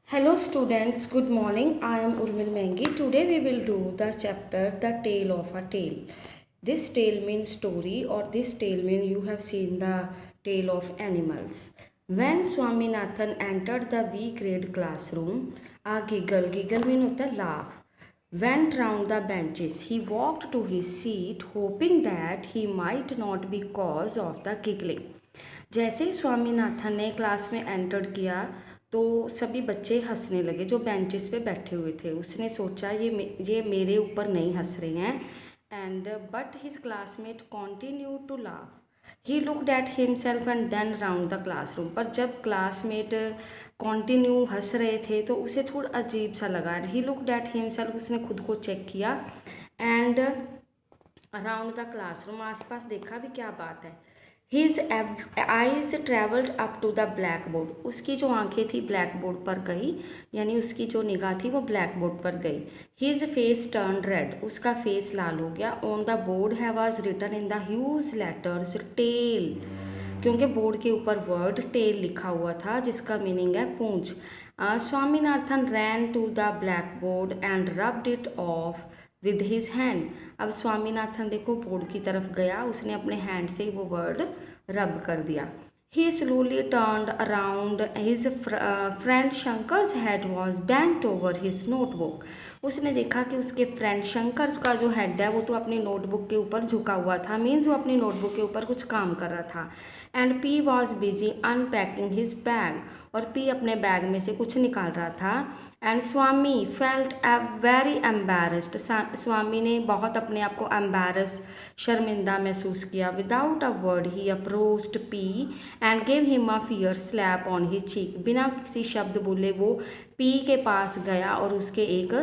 Hello students, good morning. I am Urmil Mengi. Today we will do the chapter The Tale of a Tale. This tale means story or this tale means you have seen the tale of animals. When Swaminathan entered the B grade classroom, a giggle mean होता है laugh, went round the benches. He walked to his seat hoping that he might not be cause of the giggling. जैसे ही स्वामीनाथन ने class में enter किया तो सभी बच्चे हंसने लगे जो बेंचेस पे बैठे हुए थे। उसने सोचा ये मेरे ऊपर नहीं हंस रहे हैं and but his classmate continue to laugh. He looked at himself and then round the classroom. पर जब क्लासमेट कॉन्टिन्यू हंस रहे थे तो उसे थोड़ा अजीब सा लगा and he looked at himself. उसने खुद को चेक किया एंड अराउंड द क्लासरूम, आसपास देखा भी क्या बात है। His eyes travelled up to the blackboard. उसकी जो आंखें थी ब्लैक बोर्ड पर गई, यानी उसकी जो निगाह थी वो ब्लैक बोर्ड पर गई। His face turned red. उसका फेस लाल हो गया। On the board was written in the huge letters tail. क्योंकि बोर्ड के ऊपर वर्ड टेल लिखा हुआ था जिसका मीनिंग है पूंछ। Swaminathan ran to the blackboard and rubbed it off with his hand. अब स्वामीनाथन देखो बोर्ड की तरफ गया, उसने अपने हैंड से वो वर्ड रब कर दिया। He slowly turned around his friend Shankar's head was bent over his notebook. उसने देखा कि उसके फ्रेंड शंकर का जो हेड है वो तो अपनी नोटबुक के ऊपर झुका हुआ था, मीन्स वो अपनी नोटबुक के ऊपर कुछ काम कर रहा था। And Pea was busy unpacking his bag, और पी अपने बैग में से कुछ निकाल रहा था। And Swami felt very embarrassed. Swami ने बहुत अपने आप को एम्बेरस शर्मिंदा महसूस किया। Without a word he approached Pea and gave him a fierce slap on his cheek. बिना किसी शब्द बोले वो पी के पास गया और उसके एक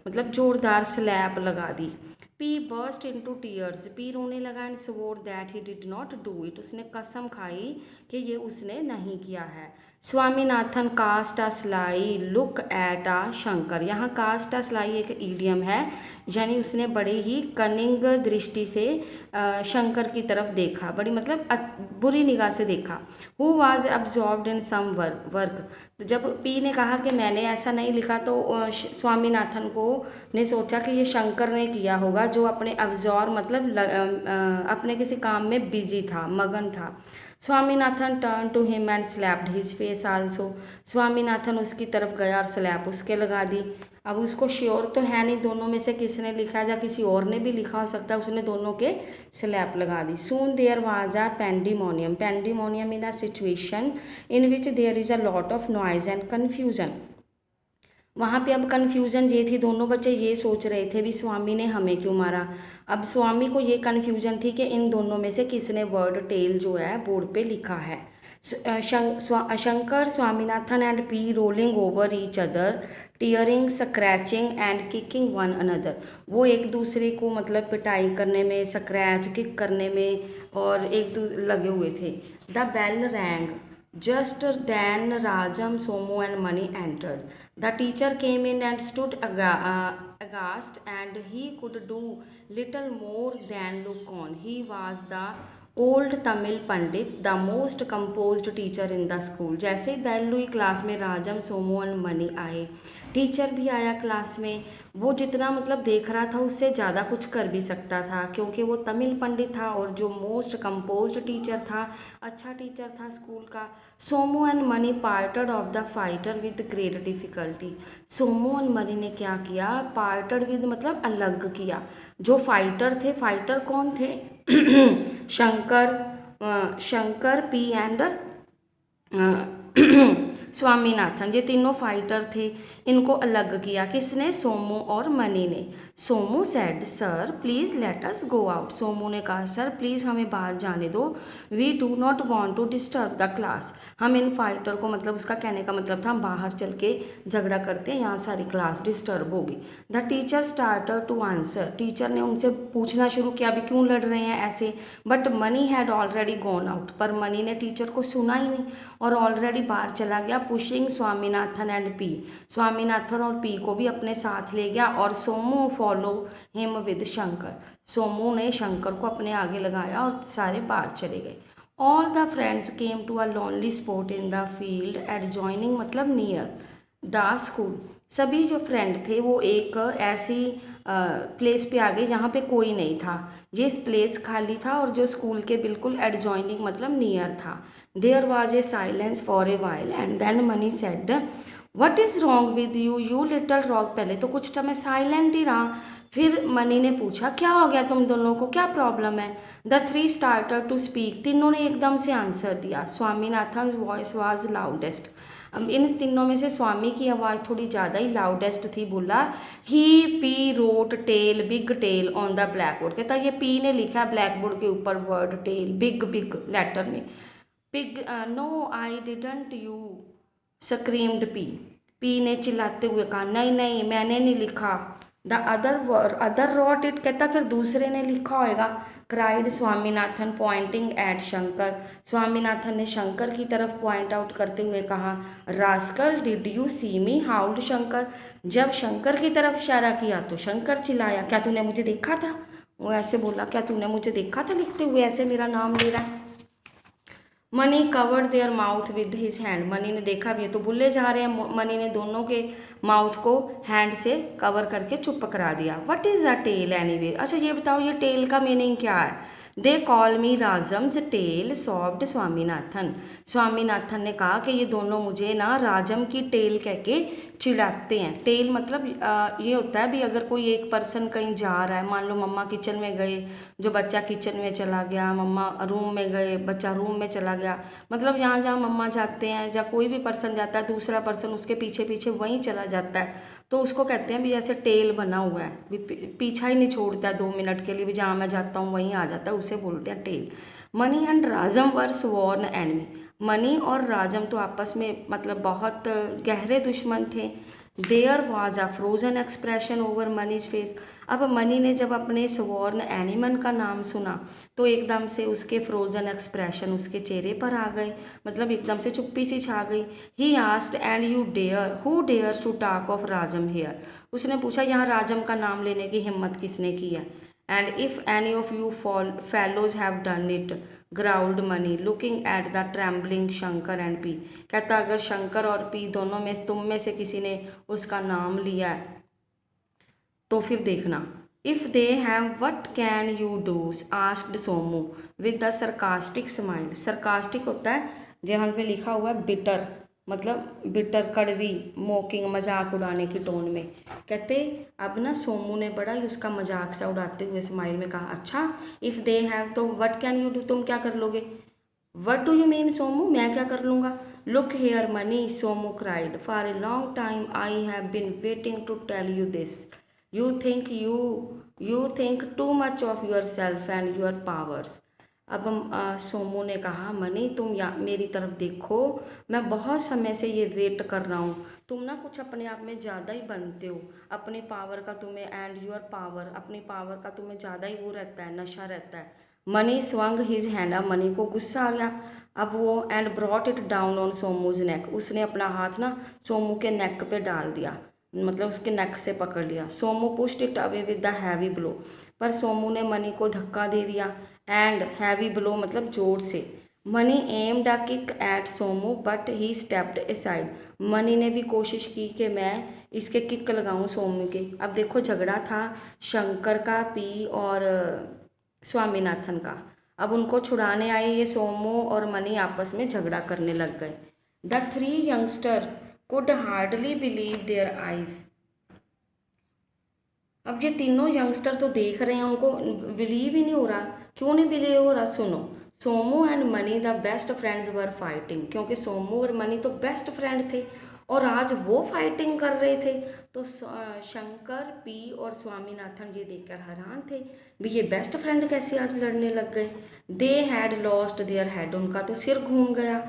मतलब जोरदार स्लैप लगा दी। Pea burst into tears. Pea रोने लगा and swore that he did not do it. उसने कसम खाई कि ये उसने नहीं किया है। Swaminathan cast a sly look at a Shankar. यहाँ कास्ट अ स्लाई एक ईडियम है, यानी उसने बड़े ही कनिंग दृष्टि से शंकर की तरफ देखा, बड़ी मतलब बुरी निगाह से देखा। Who was absorbed in some work. तो जब पी ने कहा कि मैंने ऐसा नहीं लिखा तो स्वामीनाथन को ने सोचा कि ये शंकर ने किया होगा, जो अपने अब्जॉर्ब मतलब अपने किसी काम में बिजी था, मगन था। Swaminathan turn to him and slapped his face also. Swaminathan उसकी तरफ गया और स्लैप उसके लगा दी। अब उसको श्योर तो है नहीं दोनों में से किसने लिखा या किसी और ने भी लिखा हो सकता है, उसने दोनों के स्लैप लगा दी। Soon there was a pandemonium. Pandemonium in a situation in which there is a lot of noise and confusion. वहाँ पे अब कन्फ्यूजन ये थी, दोनों बच्चे ये सोच रहे थे भी स्वामी ने हमें क्यों मारा। अब स्वामी को ये कन्फ्यूजन थी कि इन दोनों में से किसने वर्ड टेल जो है बोर्ड पे लिखा है। Shankar Swaminathan and P rolling over each other tearing scratching and kicking one another. वो एक दूसरे को मतलब पिटाई करने में, स्क्रैच किक करने में और लगे हुए थे। The bell rang just then Rajam, Somu and Mani entered. The teacher came in and stood aghast, and he could do little more than look on. He was the old Tamil Pandit, the most composed teacher in the school. जैसे ही bell हुई class में राजम, Somu and money आए, teacher भी आया class में। वो जितना मतलब देख रहा था उससे ज़्यादा कुछ कर भी सकता था क्योंकि वो तमिल पंडित था और जो मोस्ट कंपोज्ड टीचर था, अच्छा टीचर था स्कूल का। Somu and money parted of the fighter with great difficulty. Somu and money ने क्या किया, पार्टेड विद मतलब अलग किया। जो फाइटर थे, फाइटर कौन थे शंकर पी एंड स्वामीनाथन, ये तीनों फाइटर थे, इनको अलग किया किसने, सोमू और मनी ने। Somu said sir please let us go out. Somu ने कहा सर प्लीज़ हमें बाहर जाने दो। We do not want to disturb the class. हम इन फाइटर को मतलब उसका कहने का मतलब था हम बाहर चल के झगड़ा करते हैं, यहाँ सारी क्लास डिस्टर्ब होगी। The teacher started to answer. Teacher ने उनसे पूछना शुरू किया अभी क्यों लड़ रहे हैं ऐसे, but money had already gone out. पर मनी ने टीचर को सुना ही नहीं और ऑलरेडी बाहर चला गया। Pushing Swaminathan and P. Swaminathan और पी को भी अपने साथ ले गया और Somu follow him with Shankar. Somu ने शंकर को अपने आगे लगाया और सारे बाहर चले गए। All the friends came to a lonely spot in the field adjoining मतलब नियर। The school. सभी जो फ्रेंड थे वो एक ऐसी प्लेस पे आ गए जहाँ पे कोई नहीं था। ये प्लेस खाली था और जो स्कूल के बिल्कुल एडजॉइनिंग मतलब नियर था। There was a silence for a while and then Mani said, what is wrong with you you little rock. पहले तो कुछ समय साइलेंट ही रहा, फिर मनी ने पूछा क्या हो गया तुम दोनों को, क्या प्रॉब्लम है। The three started to speak. तीनों ने एकदम से आंसर दिया। Swaminathan voice was loudest. अब इन तीनों में से स्वामी की आवाज़ थोड़ी ज़्यादा ही लाउडेस्ट थी। बोला, he Pea wrote tale big tale on the black board. कहता ये पी ने लिखा ब्लैक बोर्ड के ऊपर word tale big big letter में। Pig no I didn't you screamed Pea. Pea ने चिल्लाते हुए कहा नहीं नहीं मैंने नहीं लिखा। The other wrote it. कहता फिर दूसरे ने लिखा होएगा। Cried Swaminathan pointing at Shankar. Swaminathan ने शंकर की तरफ पॉइंट आउट करते हुए कहा, रास्कल डिड यू सी मी हाउल्ड शंकर। जब शंकर की तरफ इशारा किया तो शंकर चिल्लाया, क्या तूने मुझे देखा था। वो ऐसे बोला, क्या तूने मुझे देखा था लिखते हुए ऐसे मेरा नाम ले रहा है। Money covered their mouth with his hand. Money ने देखा अब ये तो भूले जा रहे हैं। मनी ने दोनों के माउथ को हैंड से कवर करके चुप करा दिया। What is a tale anyway. अच्छा ये बताओ ये टेल का मीनिंग क्या है। They call me Rajam's tale soft Swaminathan. Swaminathan ने कहा कि ये दोनों मुझे ना राजम की टेल कह के चिढ़ाते हैं। टेल मतलब ये होता है भी अगर कोई एक पर्सन कहीं जा रहा है, मान लो मम्मा किचन में गए, जो बच्चा किचन में चला गया, मम्मा रूम में गए, बच्चा रूम में चला गया, मतलब यहाँ जहाँ मम्मा जाते हैं या कोई भी पर्सन जाता है दूसरा पर्सन उसके पीछे पीछे वहीं चला जाता है, तो उसको कहते हैं भी जैसे टेल बना हुआ है, भी पीछा ही नहीं छोड़ता है 2 मिनट के लिए, भी जहाँ मैं जाता हूँ वहीं आ जाता है, उसे बोलते हैं tell. Mani and Rajam were sworn enemy. Mani और राजम तो आपस में मतलब बहुत गहरे दुश्मन थे। There was a frozen expression over Mani's face. अब मनी ने जब अपने स्वॉर्न एनिमल का नाम सुना तो एकदम से उसके फ्रोजन एक्सप्रेशन उसके चेहरे पर आ गए, मतलब एकदम से चुप्पी सी छा गई। He asked and you dare who dares to talk of Rajam here. उसने पूछा यहाँ राजम का नाम लेने की हिम्मत किसने की है। And if any of you fellows have done it growled Mani looking at the trembling Shankar and Pea. कहता अगर शंकर और पी दोनों में तुम में से किसी ने उसका नाम लिया है तो फिर देखना। If they have what can you do asked Somu with the sarcastic smile. Sarcastic होता है जहाँ पे लिखा हुआ है बिटर, मतलब बिटर कड़वी, मोकिंग मजाक उड़ाने की टोन में। कहते अब ना सोमू ने बड़ा ही उसका मजाक सा उड़ाते हुए स्माइल में कहा, अच्छा इफ़ दे हैव तो व्हाट कैन यू डू, तुम क्या कर लोगे। What do you mean Somu, मैं क्या कर लूँगा। Look here Mani Somu cried, for a long time I have been waiting to tell you this. You think too much of yourself and your powers. अब सोमू ने कहा, मनी तुम या मेरी तरफ देखो, मैं बहुत समय से ये वेट कर रहा हूँ। तुम ना कुछ अपने आप में ज़्यादा ही बनते हो, अपने पावर का तुम्हें एंड योर पावर, अपनी पावर का तुम्हें ज़्यादा ही वो रहता है, नशा रहता है। Mani swung his hand. अब मनी को गुस्सा आ गया। अब वो and brought it down on Somu's neck. उसने अपना हाथ ना सोमू के नेक पे डाल दिया, मतलब उसके नेक से पकड़ लिया। Somu pushed it away with the heavy blow. पर सोमू ने मनी को धक्का दे दिया। एंड हैवी ब्लो मतलब जोर से। Mani aimed a kick at Somu but he stepped aside. Mani ने भी कोशिश की कि मैं इसके किक लगाऊं सोमू के। अब देखो झगड़ा था शंकर का, पी और स्वामीनाथन का। अब उनको छुड़ाने आए ये सोमू और मनी आपस में झगड़ा करने लग गए। The three youngster could hardly believe their eyes. अब ये तीनों यंगस्टर तो देख रहे हैं, उनको बिलीव ही नहीं हो रहा। क्यों नहीं बिलीव हो रहा, सुनो। Somu and money the best friends were fighting, क्योंकि सोमू और मनी तो बेस्ट फ्रेंड थे और आज वो फाइटिंग कर रहे थे। तो शंकर, पी और स्वामीनाथन ये देखकर हैरान थे भी ये बेस्ट फ्रेंड कैसे आज लड़ने लग गए। They had lost their head. उनका तो सिर घूम गया,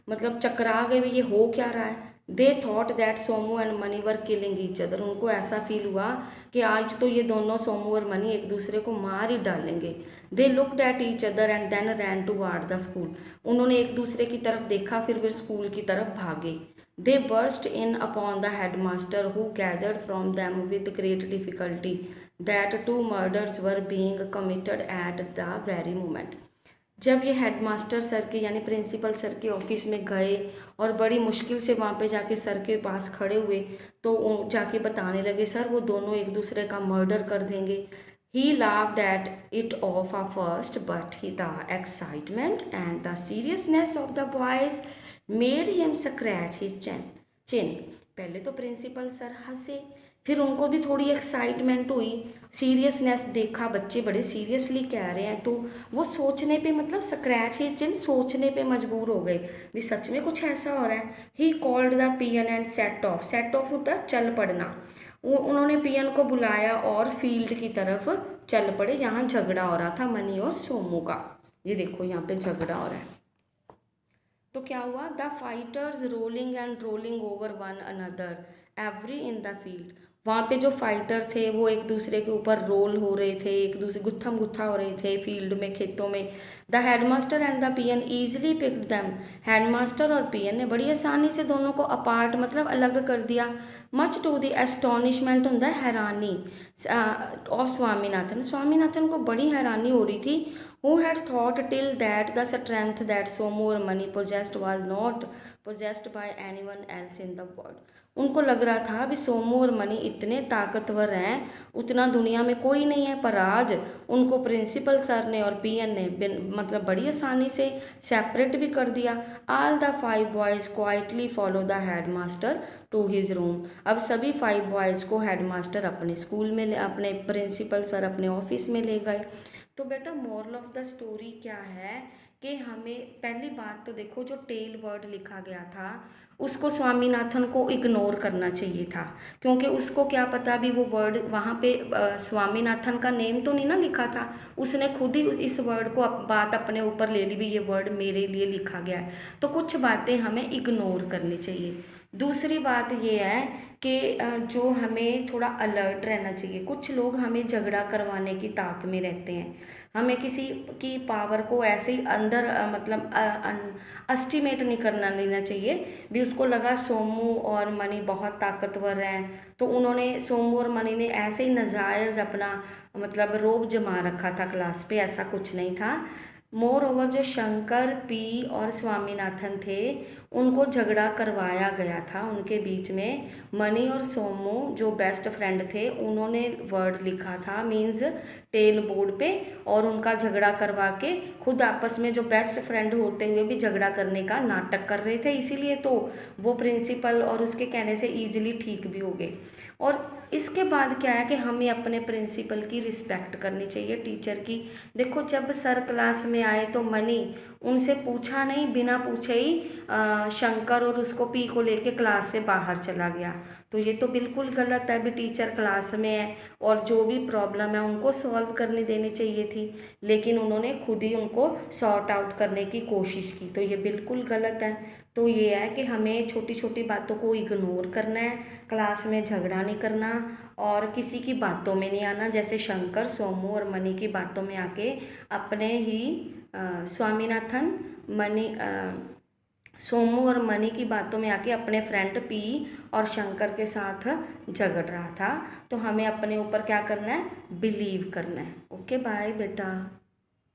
मतलब चकरा गए भी ये हो क्या रहा है। They thought that Somu and money were killing each other. उनको ऐसा फील हुआ कि आज तो ये दोनों सोमू और मनी एक दूसरे को मार ही डालेंगे। They looked at each other and then ran toward the school. उन्होंने एक दूसरे की तरफ देखा फिर स्कूल की तरफ भागे। They burst in upon the headmaster who gathered from them with great difficulty that 2 murders were being committed at the very moment. जब ये हेडमास्टर सर के यानी प्रिंसिपल सर के ऑफिस में गए और बड़ी मुश्किल से वहाँ पे जाके सर के पास खड़े हुए, तो जाके बताने लगे सर वो दोनों एक दूसरे का मर्डर कर देंगे। ही laughed at it off at first, but the excitement and the seriousness of the boys made him scratch his chin। पहले तो प्रिंसिपल सर हंसे, फिर उनको भी थोड़ी एक्साइटमेंट हुई, सीरियसनेस देखा बच्चे बड़े सीरियसली कह रहे हैं, तो वो सोचने पे मतलब स्क्रैच ही चिन सोचने पे मजबूर हो गए भी सच में कुछ ऐसा हो रहा है। He called the peon and set of होता चल पड़ना। उन्होंने पियन को बुलाया और फील्ड की तरफ चल पड़े जहाँ झगड़ा हो रहा था मनी और सोमू का। ये देखो यहाँ पे झगड़ा हो रहा है। तो क्या हुआ, the fighters rolling over one another every in the field. वहाँ पे जो फाइटर थे वो एक दूसरे के ऊपर रोल हो रहे थे, एक दूसरे गुत्थम गुत्था हो रहे थे फील्ड में, खेतों में। The headmaster and the peon easily picked them. Headmaster और पियन ने बड़ी आसानी से दोनों को अपार्ट मतलब अलग कर दिया। मच टू द एस्टोनिशमेंट होता है हैरानी ऑफ स्वामीनाथन। स्वामीनाथन को बड़ी हैरानी हो रही थी। Who had thought till that the strength that Somu or Mani possessed was not possessed by anyone else in the world। उनको लग रहा था भी सोमू और मनी इतने ताकतवर हैं उतना दुनिया में कोई नहीं है, पर आज उनको प्रिंसिपल सर ने और पियन ने मतलब बड़ी आसानी से सेपरेट भी कर दिया। All the 5 boys quietly follow the headmaster to his room. अब सभी 5 बॉयज़ को हेडमास्टर अपने स्कूल में अपने प्रिंसिपल सर अपने ऑफिस में ले गए। तो बेटा मोरल ऑफ द स्टोरी क्या है कि हमें पहली बात तो देखो जो टेल वर्ड लिखा गया था उसको स्वामीनाथन को इग्नोर करना चाहिए था, क्योंकि उसको क्या पता भी वो वर्ड वहाँ पे स्वामीनाथन का नेम तो नहीं ना लिखा था, उसने खुद ही इस वर्ड को बात अपने ऊपर ले ली भी ये वर्ड मेरे लिए लिखा गया है। तो कुछ बातें हमें इग्नोर करनी चाहिए। दूसरी बात ये है कि जो हमें थोड़ा अलर्ट रहना चाहिए। कुछ लोग हमें झगड़ा करवाने की ताक में रहते हैं, हमें किसी की पावर को ऐसे ही अंदर मतलब एस्टिमेट नहीं करना लेना चाहिए भी उसको लगा सोमू और मनी बहुत ताकतवर हैं तो उन्होंने सोमू और मनी ने ऐसे ही नाजायज़ अपना मतलब रोब जमा रखा था क्लास पे, ऐसा कुछ नहीं था। मोर ओवर जो शंकर पी और स्वामीनाथन थे उनको झगड़ा करवाया गया था उनके बीच में। मनी और सोमू जो बेस्ट फ्रेंड थे उन्होंने वर्ड लिखा था मीन्स टेल बोर्ड पे, और उनका झगड़ा करवा के खुद आपस में जो बेस्ट फ्रेंड होते हुए भी झगड़ा करने का नाटक कर रहे थे, इसीलिए तो वो प्रिंसिपल और उसके कहने से ईजिली ठीक भी हो गए। और इसके बाद क्या है कि हमें अपने प्रिंसिपल की रिस्पेक्ट करनी चाहिए, टीचर की। देखो जब सर क्लास में आए तो मनी उनसे पूछा नहीं, बिना पूछे ही शंकर और उसको पी को लेके क्लास से बाहर चला गया। तो ये तो बिल्कुल गलत है भी, टीचर क्लास में है और जो भी प्रॉब्लम है उनको सॉल्व करने देनी चाहिए थी, लेकिन उन्होंने खुद ही उनको सॉर्ट आउट करने की कोशिश की, तो ये बिल्कुल गलत है। तो ये है कि हमें छोटी छोटी बातों को इग्नोर करना है, क्लास में झगड़ा नहीं करना और किसी की बातों में नहीं आना। जैसे शंकर सोमू और मनी की बातों में आके अपने ही स्वामीनाथन सोमू और मनी की बातों में आके अपने फ्रेंड पी और शंकर के साथ झगड़ रहा था। तो हमें अपने ऊपर क्या करना है, बिलीव करना है। ओके बाय बेटा।